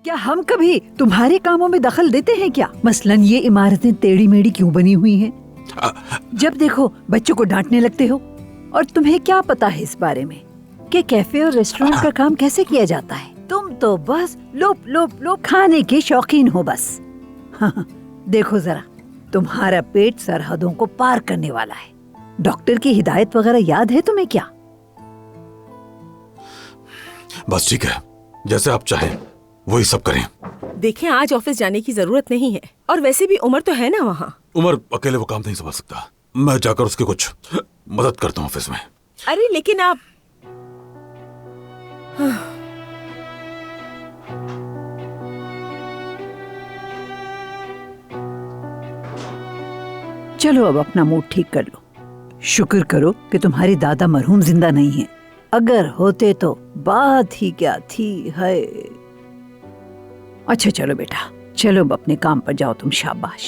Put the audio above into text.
क्या हम कभी तुम्हारे कामों में दखल देते हैं क्या? मसलन ये इमारतें टेढ़ी मेढ़ी क्यों बनी हुई हैं? जब देखो बच्चों को डांटने लगते हो। और तुम्हें क्या पता है इस बारे में कि कैफे और रेस्टोरेंट का काम कैसे किया जाता है? तुम तो बस लोप लोप लोप खाने के शौकीन हो बस। हाँ, देखो जरा, तुम्हारा पेट सरहदों को पार करने वाला है। डॉक्टर की हिदायत वगैरह याद है तुम्हें क्या? बस ठीक है, जैसे आप चाहें वही सब करें। देखें, आज ऑफिस जाने की जरूरत नहीं है, और वैसे भी उमर तो है ना वहाँ। उमर अकेले वो काम नहीं संभाल सकता, मैं जाकर उसकी कुछ मदद करता हूँ ऑफिस में। अरे लेकिन आप चलो अब अपना मूड ठीक कर लो। शुक्र करो कि तुम्हारी दादा मरहूम जिंदा नहीं है, अगर होते तो बात ही क्या थी है। अच्छा चलो बेटा, चलो अब अपने काम पर जाओ तुम, शाबाश।